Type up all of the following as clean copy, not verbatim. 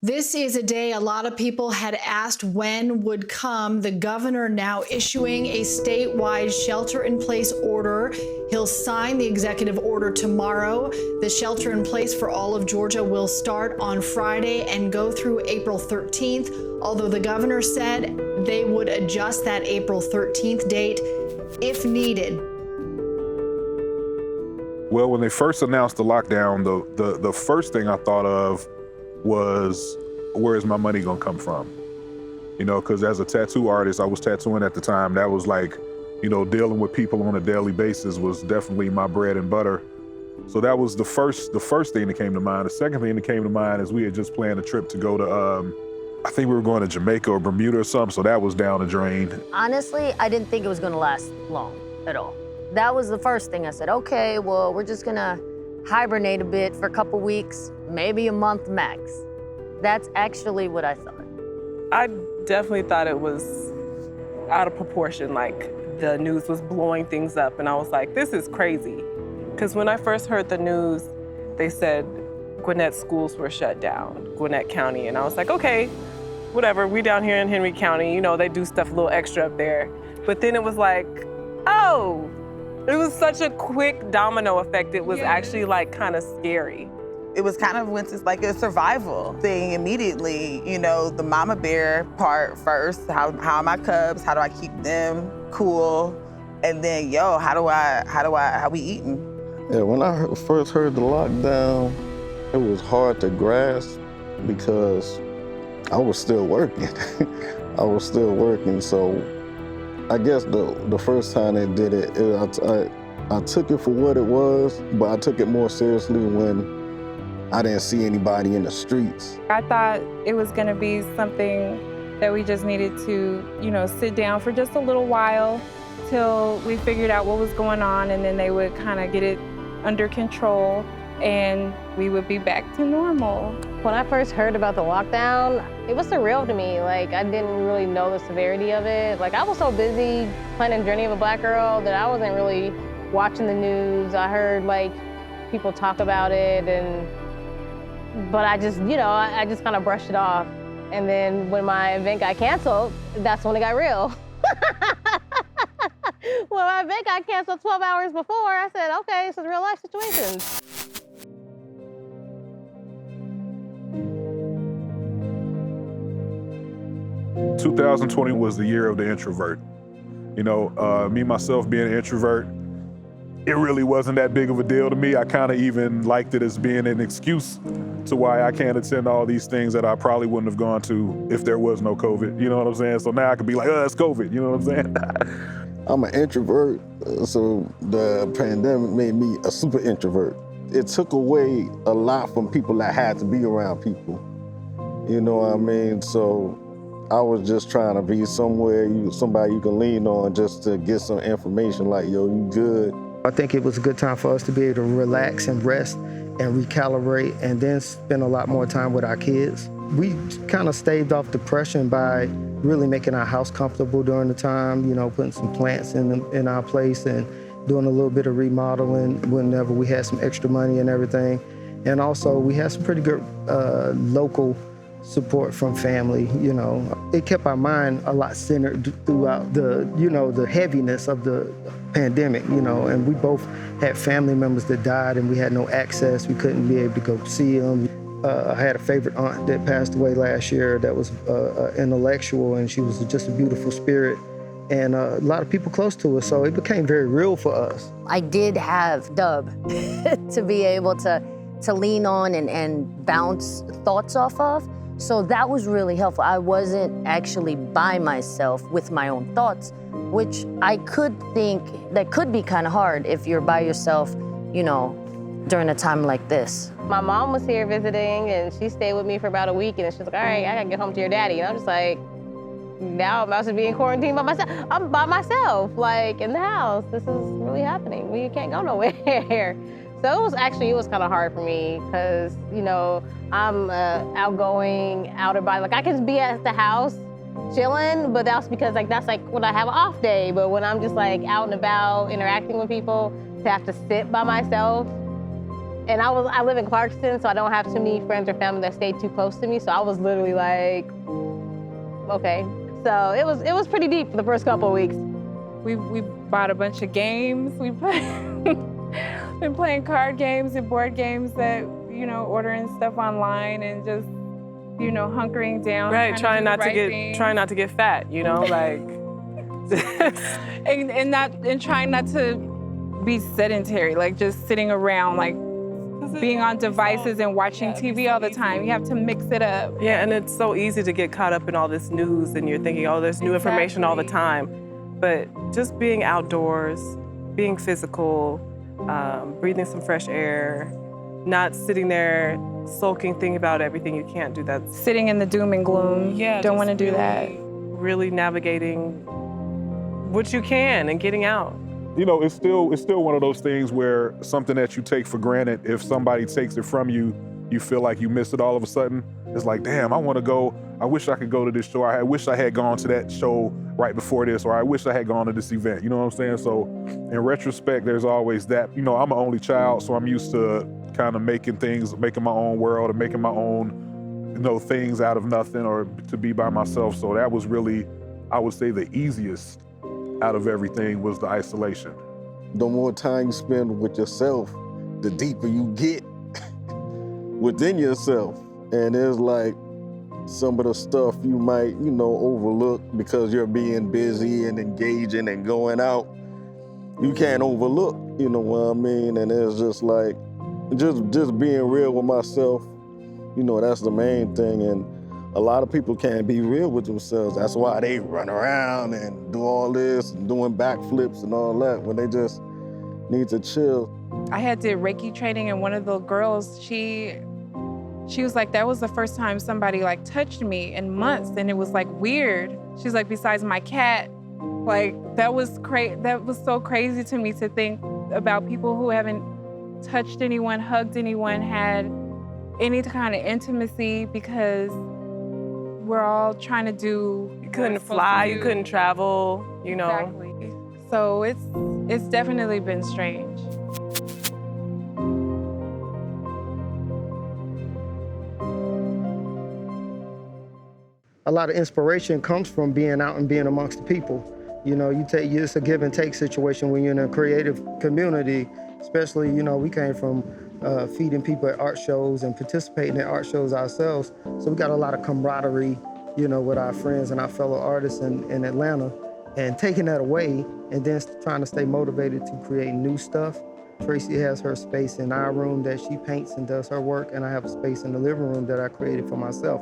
This is a day a lot of people had asked when would come. The governor now issuing a statewide shelter-in-place order. He'll sign the executive order tomorrow. The shelter-in-place for all of Georgia will start on Friday and go through April 13th, although the governor said they would adjust that April 13th date if needed. Well, when they first announced the lockdown, the first thing I thought of was, where is my money gonna come from? You know, because as a tattoo artist, I was tattooing at the time. That was like, you know, dealing with people on a daily basis was definitely my bread and butter. So that was the first thing that came to mind. The second thing that came to mind is we had just planned a trip to go to, I think we were going to Jamaica or Bermuda or something, so that was down the drain. Honestly, I didn't think it was gonna last long at all. That was the first thing I said, okay, well, we're just gonna hibernate a bit for a couple weeks, maybe a month max. That's actually what I thought. I definitely thought it was out of proportion, like the news was blowing things up, and I was like, this is crazy. Because when I first heard the news, they said Gwinnett schools were shut down, Gwinnett County, and I was like, okay, whatever, we down here in Henry County, you know, they do stuff a little extra up there. But then it was like, oh, it was such a quick domino effect. It was actually like kind of scary. It was kind of went to like a survival thing immediately. You know, the mama bear part first. How are my cubs? How do I keep them cool? And then, how we eating? Yeah, when I first heard the lockdown, it was hard to grasp because I was still working. So I guess the first time they did it, I took it for what it was, but I took it more seriously when I didn't see anybody in the streets. I thought it was gonna be something that we just needed to, you know, sit down for just a little while till we figured out what was going on, and then they would kind of get it under control and we would be back to normal. When I first heard about the lockdown, it was surreal to me. Like, I didn't really know the severity of it. Like, I was so busy playing Journey of a Black Girl that I wasn't really watching the news. I heard, like, people talk about it, but I just, you know, I just kind of brushed it off. And then when my event got canceled, that's when it got real. When my event got canceled 12 hours before, I said, okay, this is real life situations. – 2020 was the year of the introvert. You know, me, myself being an introvert, it really wasn't that big of a deal to me. I kind of even liked it as being an excuse to why I can't attend all these things that I probably wouldn't have gone to if there was no COVID, you know what I'm saying? So now I could be like, oh, it's COVID, you know what I'm saying? I'm an introvert, so the pandemic made me a super introvert. It took away a lot from people that had to be around people, you know what I mean? So I was just trying to be somebody you can lean on just to get some information like, yo, you good? I think it was a good time for us to be able to relax and rest and recalibrate and then spend a lot more time with our kids. We kind of staved off depression by really making our house comfortable during the time, you know, putting some plants in our place and doing a little bit of remodeling whenever we had some extra money and everything. And also we had some pretty good local support from family, you know. It kept our mind a lot centered throughout the heaviness of the pandemic, you know, and we both had family members that died and we had no access. We couldn't be able to go see them. I had a favorite aunt that passed away last year that was an intellectual, and she was just a beautiful spirit, and a lot of people close to us, so it became very real for us. I did have Dub to be able to lean on and bounce thoughts off of. So that was really helpful. I wasn't actually by myself with my own thoughts, which I could think that could be kind of hard if you're by yourself, you know, during a time like this. My mom was here visiting, and she stayed with me for about a week, and she's like, all right, I gotta get home to your daddy. And I'm just like, now I'm about to be in quarantine by myself. I'm by myself, like, in the house. This is really happening. We can't go nowhere. So it was kind of hard for me because, you know, I'm outgoing, out about, like I can be at the house chilling, but that's because that's when I have an off day. But when I'm just like out and about interacting with people, to have to sit by myself And I live in Clarkston, so I don't have too many friends or family that stay too close to me. So I was literally like, okay. So it was pretty deep for the first couple of weeks. We bought a bunch of games. We been playing card games and board games that, ordering stuff online and just, hunkering down. Right, trying not to get fat, like. and trying not to be sedentary, like just sitting around, like being on devices and watching TV all the time. You have to mix it up. Yeah, and it's so easy to get caught up in all this news and you're thinking, oh, there's new information all the time. But just being outdoors, being physical, breathing some fresh air, not sitting there sulking, thinking about everything you can't do that. Sitting in the doom and gloom. Yeah, don't want to do that. Really navigating what you can and getting out. It's still one of those things where something that you take for granted, if somebody takes it from you, you feel like you miss it all of a sudden. It's like, damn, I want to go. I wish I could go to this show. I wish I had gone to that show right before this, or I wish I had gone to this event. You know what I'm saying? So in retrospect, there's always that. I'm an only child, so I'm used to kind of making my own world and making my own, things out of nothing, or to be by myself. So that was really, I would say, the easiest out of everything was the isolation. The more time you spend with yourself, the deeper you get within yourself. And there's like some of the stuff you might, overlook because you're being busy and engaging and going out. You can't overlook, you know what I mean? And it's just like, just being real with myself, that's the main thing. And a lot of people can't be real with themselves. That's why they run around and do all this and doing backflips and all that when they just need to chill. I had did Reiki training, and one of the girls, she was like, that was the first time somebody like touched me in months, and it was like weird. She's like, besides my cat, like that was so crazy to me to think about people who haven't touched anyone, hugged anyone, had any kind of intimacy, because we're all trying to do. You couldn't fly, you couldn't travel, Exactly. So it's definitely been strange. A lot of inspiration comes from being out and being amongst the people. It's a give and take situation when you're in a creative community, especially, we came from feeding people at art shows and participating in art shows ourselves. So we got a lot of camaraderie, with our friends and our fellow artists in Atlanta, and taking that away and then trying to stay motivated to create new stuff. Tracy has her space in our room that she paints and does her work, and I have a space in the living room that I created for myself.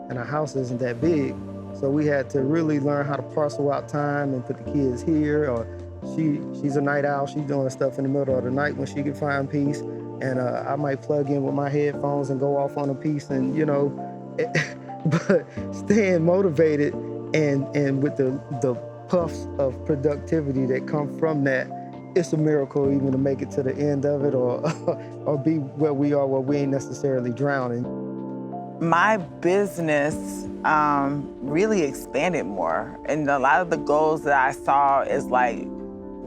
And our house isn't that big, so we had to really learn how to parcel out time and put the kids here. Or she's a night owl. She's doing stuff in the middle of the night when she can find peace. And I might plug in with my headphones and go off on a piece, and but staying motivated and with the puffs of productivity that come from that, it's a miracle even to make it to the end of it, or be where we are, where we ain't necessarily drowning. My business really expanded more. And a lot of the goals that I saw as like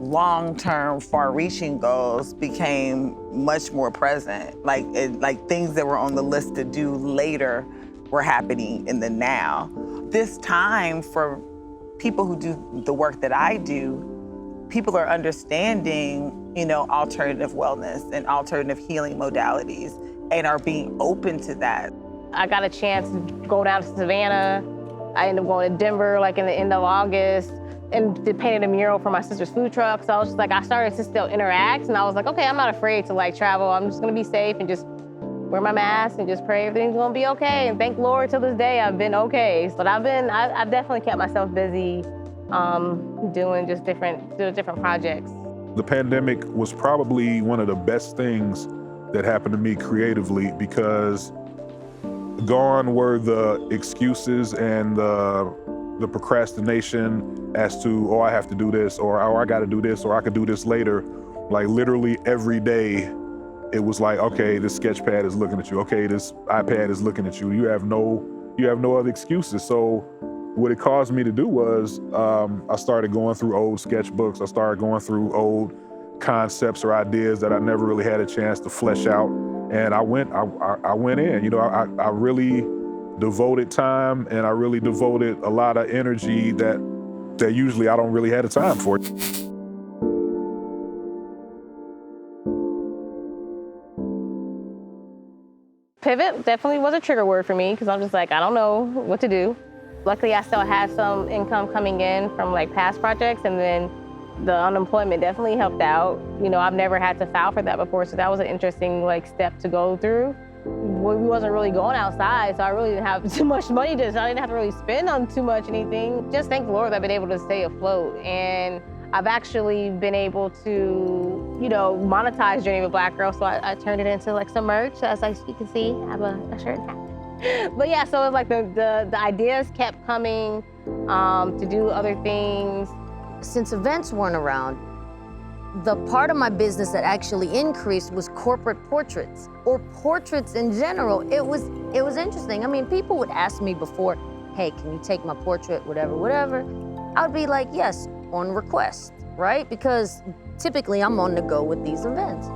long-term, far-reaching goals became much more present. Like things that were on the list to do later were happening in the now. This time for people who do the work that I do, people are understanding, alternative wellness and alternative healing modalities and are being open to that. I got a chance to go down to Savannah. I ended up going to Denver like in the end of August and painted a mural for my sister's food truck. So I was just like, I started to still interact, and I was like, okay, I'm not afraid to like travel. I'm just gonna be safe and just wear my mask and just pray everything's gonna be okay. And thank Lord to this day I've been okay. But I've definitely kept myself busy doing different projects. The pandemic was probably one of the best things that happened to me creatively, because gone were the excuses and the procrastination as to, oh, I have to do this, or oh, I got to do this, or I could do this later. Like literally every day, it was like, okay, this sketch pad is looking at you. Okay, this iPad is looking at you. You have no other excuses. So what it caused me to do was I started going through old sketchbooks. I started going through old concepts or ideas that I never really had a chance to flesh out. And I went in, you know, I really devoted time, and I really devoted a lot of energy that usually I don't really have the time for. Pivot definitely was a trigger word for me because I'm just like, I don't know what to do. Luckily, I still had some income coming in from like past projects, and then the unemployment definitely helped out. You know, I've never had to file for that before, so that was an interesting like step to go through. We wasn't really going outside, so I really didn't have too much money so I didn't have to really spend on too much anything. Just thank the Lord that I've been able to stay afloat, and I've actually been able to, you know, monetize Journey of a Black Girl, so I turned it into like some merch. As you can see, I have a shirt and hat. But yeah, so it's like the ideas kept coming to do other things. Since events weren't around, the part of my business that actually increased was corporate portraits, or portraits in general. It was interesting. I mean, people would ask me before, hey, can you take my portrait, whatever. I would be like, yes, on request, right? Because typically I'm on the go with these events.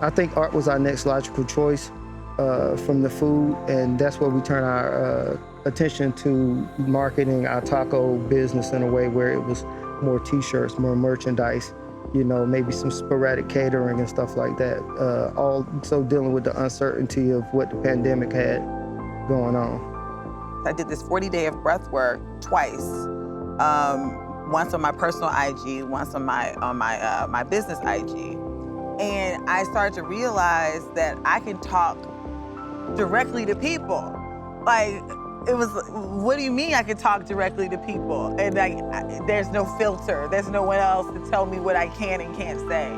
I think art was our next logical choice from the food, and that's where we turn our attention to marketing our taco business in a way where it was more t-shirts, more merchandise, you know, maybe some sporadic catering and stuff like that. Also dealing with the uncertainty of what the pandemic had going on. I did this 40-day of breath work twice. Once on my personal IG, once on my business IG. And I started to realize that I can talk directly to people. Like, it was, what do you mean I can talk directly to people? And there's no filter. There's no one else to tell me what I can and can't say.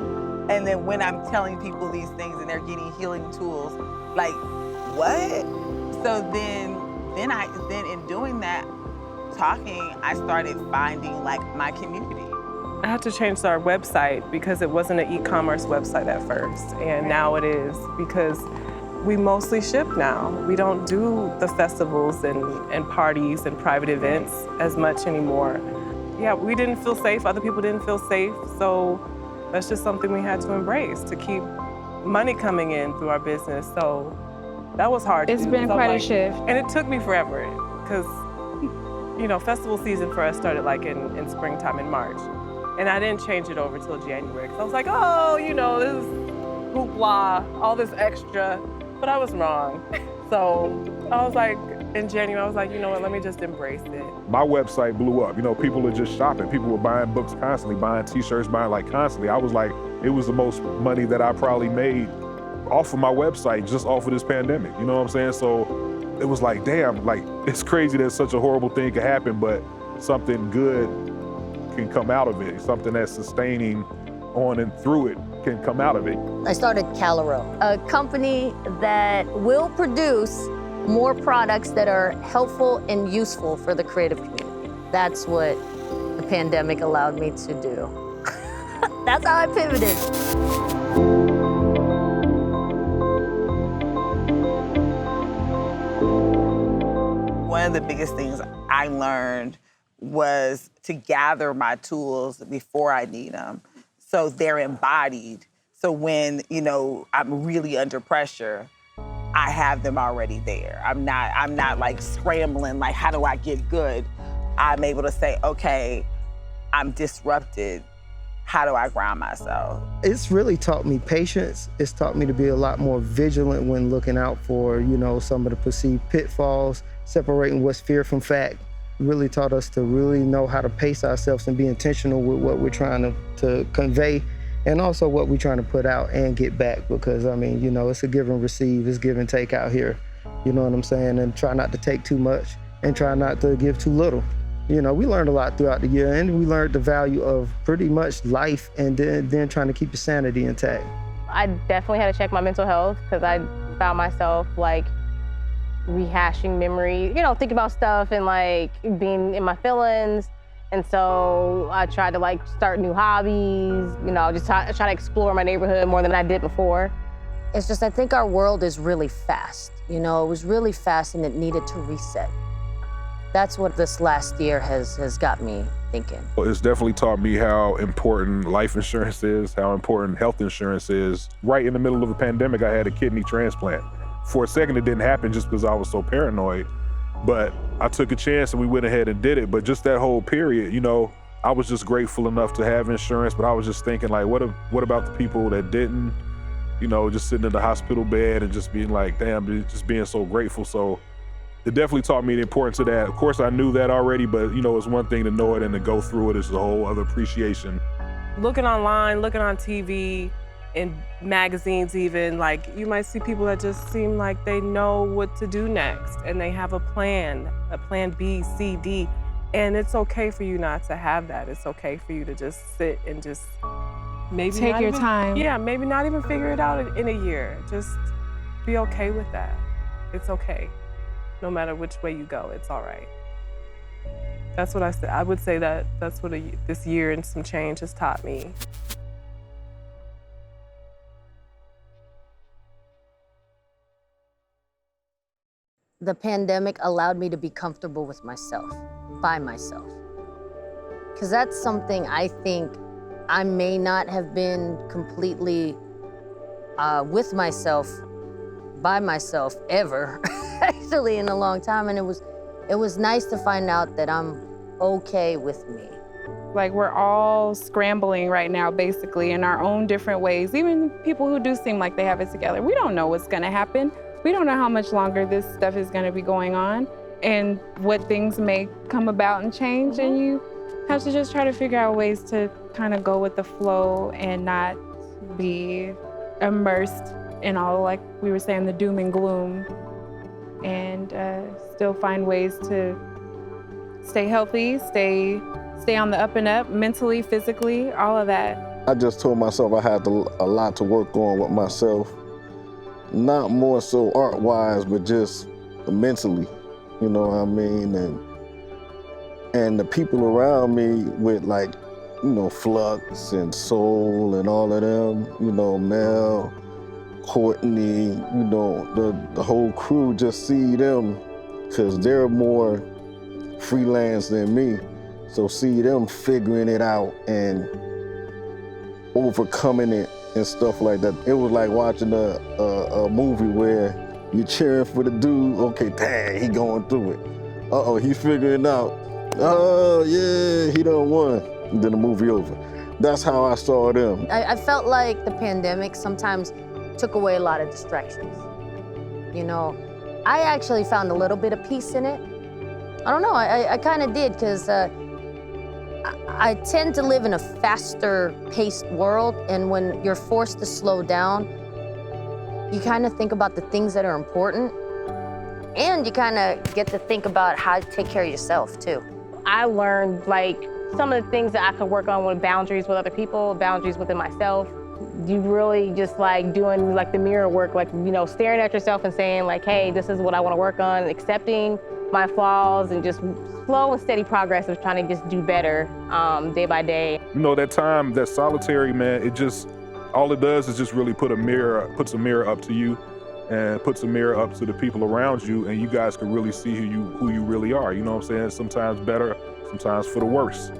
And then when I'm telling people these things and they're getting healing tools, like, what? So then in doing that, talking, I started finding like my community. I had to change our website because it wasn't an e-commerce website at first, and now it is, because we mostly ship now. We don't do the festivals and parties and private events as much anymore. Yeah, we didn't feel safe, other people didn't feel safe, so that's just something we had to embrace to keep money coming in through our business. So that was hard. It's been quite a shift. And it took me forever, because you know, festival season for us started like in springtime in March. And I didn't change it over till January, because I was like, oh, you know, this is hoopla, all this extra, but I was wrong. So I was like, in January, I was like, you know what, let me just embrace it. My website blew up. You know, people were just shopping. People were buying books constantly, buying t-shirts, buying like constantly. I was like, it was the most money that I probably made off of my website, just off of this pandemic. You know what I'm saying? So it was like, damn, like, it's crazy that such a horrible thing could happen, but something good can come out of it. Something that's sustaining on and through it can come out of it. I started Calero, a company that will produce more products that are helpful and useful for the creative community. That's what the pandemic allowed me to do. That's how I pivoted. One of the biggest things I learned was to gather my tools before I need them, so they're embodied. So when, you know, I'm really under pressure, I have them already there. I'm not like scrambling, like, how do I get good? I'm able to say, okay, I'm disrupted. How do I ground myself? It's really taught me patience. It's taught me to be a lot more vigilant when looking out for, you know, some of the perceived pitfalls, separating what's fear from fact. Really taught us to really know how to pace ourselves and be intentional with what we're trying to convey, and also what we're trying to put out and get back, because, I mean, you know, it's a give and receive, it's give and take out here. You know what I'm saying? And try not to take too much and try not to give too little. You know, we learned a lot throughout the year, and we learned the value of pretty much life, and then trying to keep your sanity intact. I definitely had to check my mental health, because I found myself like rehashing memories, you know, thinking about stuff and like being in my feelings. And so I tried to like start new hobbies, you know, just try to explore my neighborhood more than I did before. It's just, I think our world is really fast. You know, it was really fast and it needed to reset. That's what this last year has got me thinking. Well, it's definitely taught me how important life insurance is, how important health insurance is. Right in the middle of a pandemic, I had a kidney transplant. For a second, it didn't happen just because I was so paranoid, but I took a chance and we went ahead and did it. But just that whole period, you know, I was just grateful enough to have insurance, but I was just thinking like, what about the people that didn't? You know, just sitting in the hospital bed and just being like, damn, just being so grateful. So it definitely taught me the importance of that. Of course, I knew that already, but you know, it's one thing to know it and to go through it is a whole other appreciation. Looking online, looking on TV, in magazines even, like you might see people that just seem like they know what to do next and they have a plan B, C, D. And it's okay for you not to have that. It's okay for you to just sit and just maybe Take your time. Yeah, maybe not even figure it out in a year. Just be okay with that. It's okay. No matter which way you go, it's all right. That's what I said. I would say that that's what this year and some change has taught me. The pandemic allowed me to be comfortable with myself, by myself. Because that's something I think I may not have been completely with myself, by myself, ever, actually in a long time. And it was nice to find out that I'm okay with me. Like we're all scrambling right now, basically, in our own different ways. Even people who do seem like they have it together. We don't know what's gonna happen. We don't know how much longer this stuff is gonna be going on and what things may come about and change. And you have to just try to figure out ways to kind of go with the flow and not be immersed in all, like we were saying, the doom and gloom, and still find ways to stay healthy, stay on the up and up, mentally, physically, all of that. I just told myself I had a lot to work on with myself. Not more so art-wise, but just mentally, you know what I mean? And the people around me with like, you know, Flux and Soul and all of them, you know, Mel, Courtney, you know, the whole crew, just see them, because they're more freelance than me. So see them figuring it out and overcoming it and stuff like that. It was like watching a movie where you're cheering for the dude. Okay, dang, he going through it. Uh-oh, he figuring out. Oh, yeah, he done won. And then the movie over. That's how I saw them. I felt like the pandemic sometimes took away a lot of distractions. You know, I actually found a little bit of peace in it. I don't know, I kind of did, because I tend to live in a faster paced world, and when you're forced to slow down, you kind of think about the things that are important, and you kind of get to think about how to take care of yourself too. I learned like some of the things that I could work on with boundaries with other people, boundaries within myself. You really just like doing like the mirror work, like, you know, staring at yourself and saying like, hey, this is what I want to work on, accepting my flaws, and just slow and steady progress of trying to just do better day by day. You know, that time, that solitary, man, it just, all it does is just really puts a mirror up to you and puts a mirror up to the people around you, and you guys can really see who you really are. You know what I'm saying? Sometimes better, sometimes for the worse.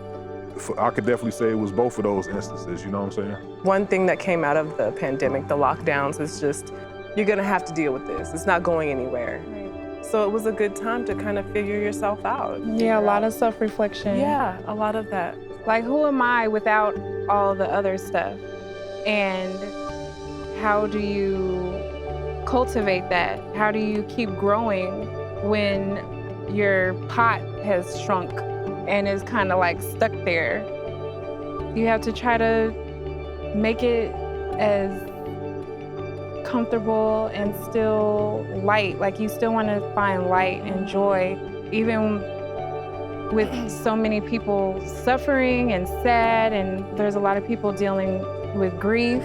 I could definitely say it was both of those instances, you know what I'm saying? One thing that came out of the pandemic, the lockdowns, is just, you're gonna have to deal with this. It's not going anywhere. So it was a good time to kind of figure yourself out. Yeah, a lot of self-reflection. Yeah, a lot of that. Like, who am I without all the other stuff? And how do you cultivate that? How do you keep growing when your pot has shrunk and is kind of like stuck there? You have to try to make it as comfortable and still light. Like, you still want to find light and joy, even with so many people suffering and sad, and there's a lot of people dealing with grief,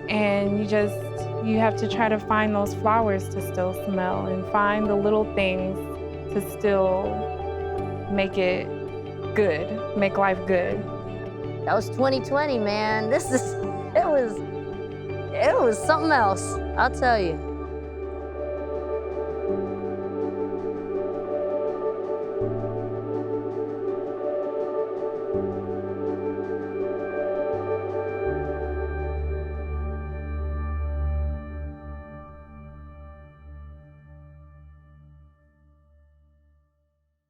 and you have to try to find those flowers to still smell and find the little things to still make it good, make life good. That was 2020, man. It was something else, I'll tell you.